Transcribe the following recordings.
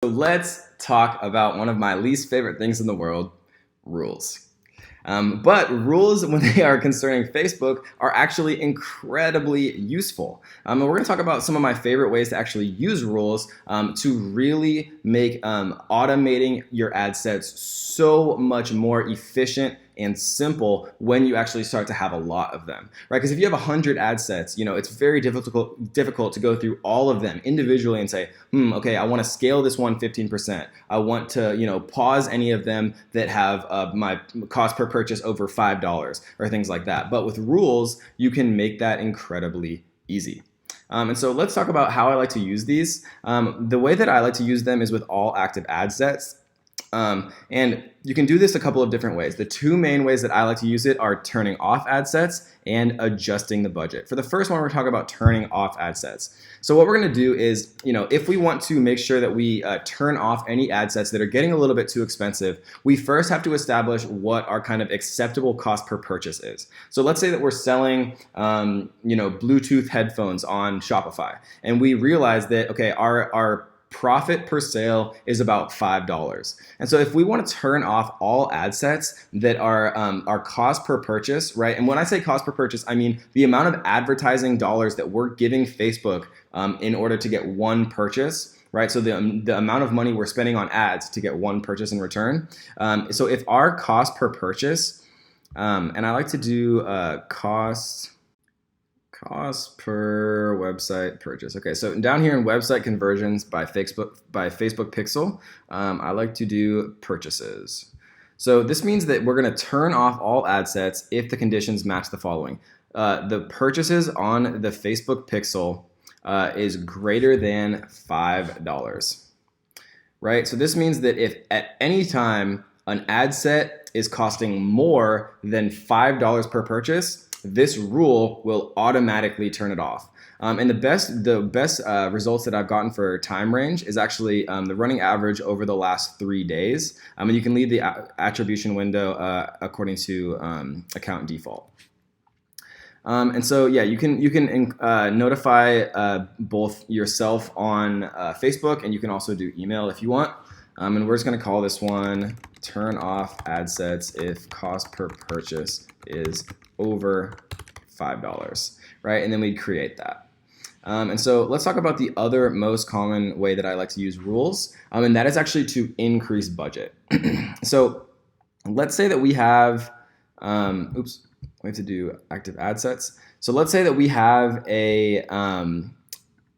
So let's talk about one of my least favorite things in the world, rules. But rules, when they are concerning Facebook, are actually incredibly useful. And we're going to talk about some of my favorite ways to actually use rules to really make automating your ad sets so much more efficient and simple when you actually start to have a lot of them, right? Because if you have 100 ad sets, it's very difficult to go through all of them individually and say, okay, I want to scale this one 15%. I want to, pause any of them that have my cost per purchase over $5 or things like that. But with rules, you can make that incredibly easy. And so let's talk about how I like to use these. The way that I like to use them is with all active ad sets. And you can do this a couple of different ways. The two main ways that I like to use it are turning off ad sets and adjusting the budget. For the first one, we're talking about turning off ad sets. So what we're going to do is, if we want to make sure that we turn off any ad sets that are getting a little bit too expensive, we first have to establish what our kind of acceptable cost per purchase is. So let's say that we're selling, Bluetooth headphones on Shopify, and we realize that, okay, our profit per sale is about $5. And so if we want to turn off all ad sets that are our cost per purchase, right? And when I say cost per purchase, I mean the amount of advertising dollars that we're giving Facebook in order to get one purchase, right? So the amount of money we're spending on ads to get one purchase in return. So if our cost per purchase, and I like to do cost per website purchase. Okay, so down here in website conversions by Facebook Pixel, I like to do purchases. So this means that we're going to turn off all ad sets if the conditions match the following. The purchases on the Facebook Pixel is greater than $5, right? So this means that if at any time an ad set is costing more than $5 per purchase, this rule will automatically turn it off. And the best results that I've gotten for time range is actually the running average over the last 3 days. And you can leave the attribution window according to account default. And so yeah, you can notify both yourself on Facebook, and you can also do email if you want. And we're just going to call this one turn off ad sets if cost per purchase is over $5, right? And then we create that. And so let's talk about the other most common way that I like to use rules, and that is actually to increase budget. So let's say that we have, we have to do active ad sets. So let's say that we have an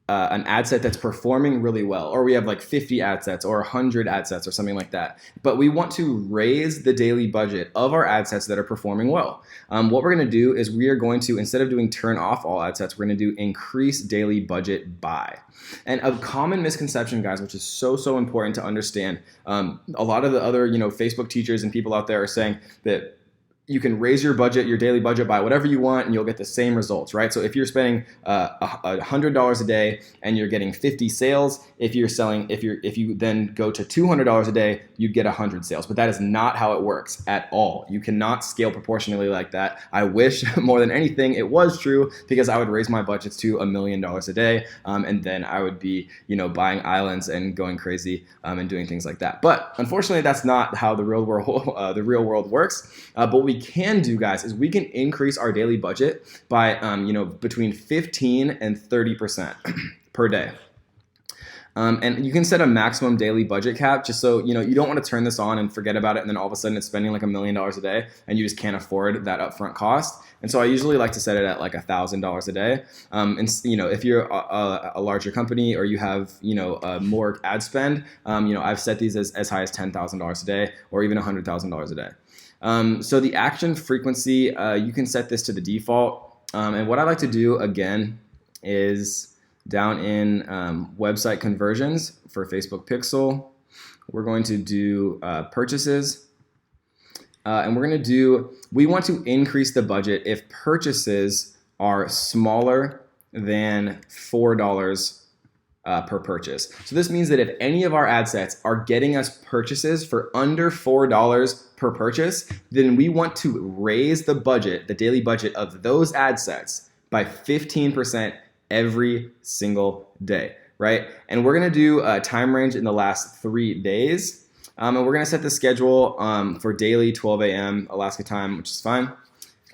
ad set that's performing really well, or we have like 50 ad sets or 100 ad sets or something like that. But we want to raise the daily budget of our ad sets that are performing well. What we're going to do is we are going to, instead of doing turn off all ad sets, we're going to do increase daily budget by. And a common misconception, guys, which is so important to understand, a lot of the other Facebook teachers and people out there are saying that you can raise your budget, your daily budget, by whatever you want, and you'll get the same results, right? So if you're spending $100 a day and you're getting 50 sales, if you then go to $200 a day, you'd get 100 sales. But that is not how it works at all. You cannot scale proportionally like that. I wish more than anything it was true, because I would raise my budgets to $1 million a day, and then I would be, buying islands and going crazy and doing things like that. But unfortunately, that's not how the real world works. But what we can do, guys, is we can increase our daily budget by between 15 and 30% per day. And you can set a maximum daily budget cap, just so you don't want to turn this on and forget about it, and then all of a sudden it's spending like $1 million a day and you just can't afford that upfront cost. And so I usually like to set it at like $1,000 a day. And if you're a larger company or you have more ad spend, I've set these as high as $10,000 a day or even $100,000 a day. So the action frequency, you can set this to the default. And what I like to do again is down in website conversions for Facebook Pixel, we're going to do purchases. And we want to increase the budget if purchases are smaller than $4 per purchase. So this means that if any of our ad sets are getting us purchases for under $4 per purchase, then we want to raise the budget, the daily budget of those ad sets by 15% every single day. right? And we're gonna do a time range in the last 3 days. And we're gonna set the schedule for daily 12 a.m. Alaska time, which is fine.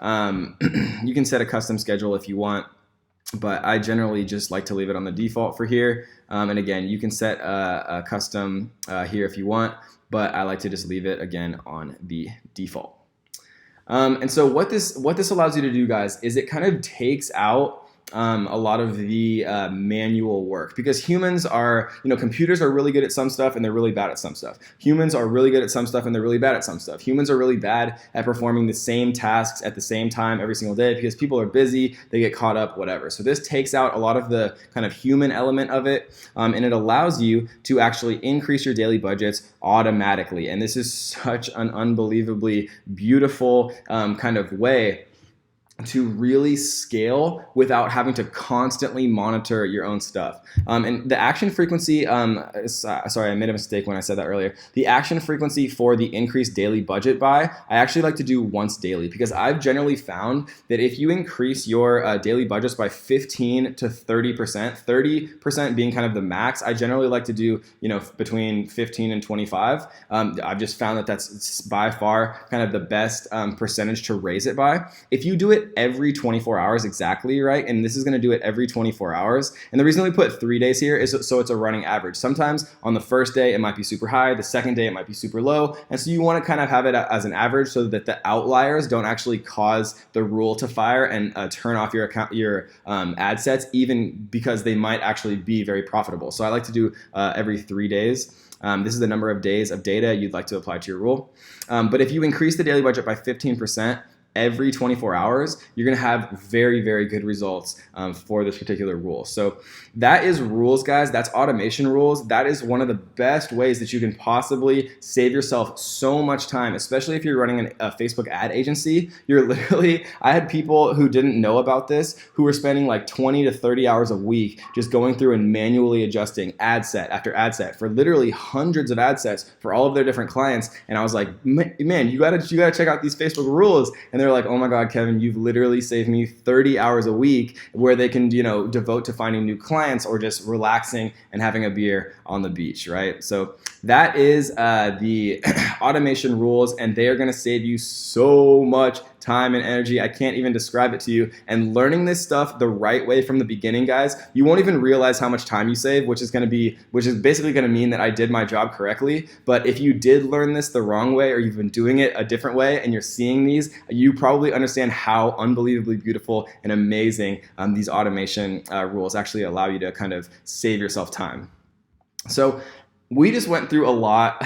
You can set a custom schedule if you want, but I generally just like to leave it on the default for here. And again, you can set a custom here if you want, but I like to just leave it again on the default. And so what this allows you to do, guys, is it kind of takes out a lot of the manual work, because humans are, computers are really good at some stuff and they're really bad at some stuff. Humans are really good at some stuff and they're really bad at some stuff. Humans are really bad at performing the same tasks at the same time every single day because people are busy, they get caught up, whatever. So this takes out a lot of the kind of human element of it, and it allows you to actually increase your daily budgets automatically. And this is such an unbelievably beautiful kind of way to really scale without having to constantly monitor your own stuff. And the action frequency, sorry, I made a mistake when I said that earlier. The action frequency for the increased daily budget buy, I actually like to do once daily, because I've generally found that if you increase your daily budgets by 15 to 30%, 30% being kind of the max, I generally like to do, between 15 and 25. I've just found that that's by far kind of the best percentage to raise it by. If you do it every 24 hours exactly, right? And this is going to do it every 24 hours. And the reason we put 3 days here is so it's a running average. Sometimes on the first day it might be super high, the second day it might be super low. And so you want to kind of have it as an average so that the outliers don't actually cause the rule to fire and turn off your account, your ad sets, even because they might actually be very profitable. So I like to do every 3 days. This is the number of days of data you'd like to apply to your rule. But if you increase the daily budget by 15%, every 24 hours, you're going to have very, very good results for this particular rule. So that is rules, guys. That's automation rules. That is one of the best ways that you can possibly save yourself so much time, especially if you're running a Facebook ad agency. I had people who didn't know about this who were spending like 20 to 30 hours a week just going through and manually adjusting ad set after ad set for literally hundreds of ad sets for all of their different clients. And I was like, man, you gotta check out these Facebook rules. And they're like, oh my God, Kevin, you've literally saved me 30 hours a week where they can, devote to finding new clients or just relaxing and having a beer on the beach, right? So that is the automation rules, and they are going to save you so much time and energy. I can't even describe it to you. And learning this stuff the right way from the beginning, guys, you won't even realize how much time you save, which is basically going to mean that I did my job correctly. But if you did learn this the wrong way, or you've been doing it a different way and you're seeing these, you probably understand how unbelievably beautiful and amazing these automation rules actually allow you to kind of save yourself time. So we just went through a lot.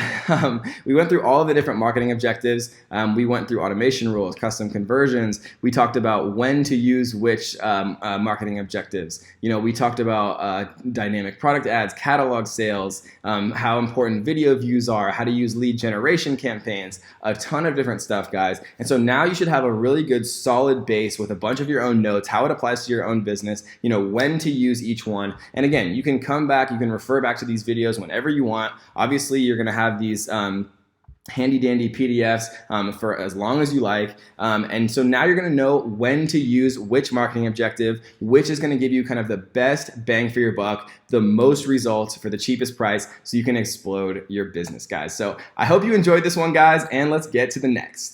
We went through all of the different marketing objectives. We went through automation rules, custom conversions. We talked about when to use which marketing objectives. We talked about dynamic product ads, catalog sales, how important video views are, how to use lead generation campaigns, a ton of different stuff, guys. And so now you should have a really good solid base with a bunch of your own notes, how it applies to your own business, when to use each one. And again, you can come back, you can refer back to these videos whenever you want. Obviously, you're going to have these handy dandy PDFs for as long as you like. And so now you're going to know when to use which marketing objective, which is going to give you kind of the best bang for your buck, the most results for the cheapest price, so you can explode your business, guys. So I hope you enjoyed this one, guys, and let's get to the next.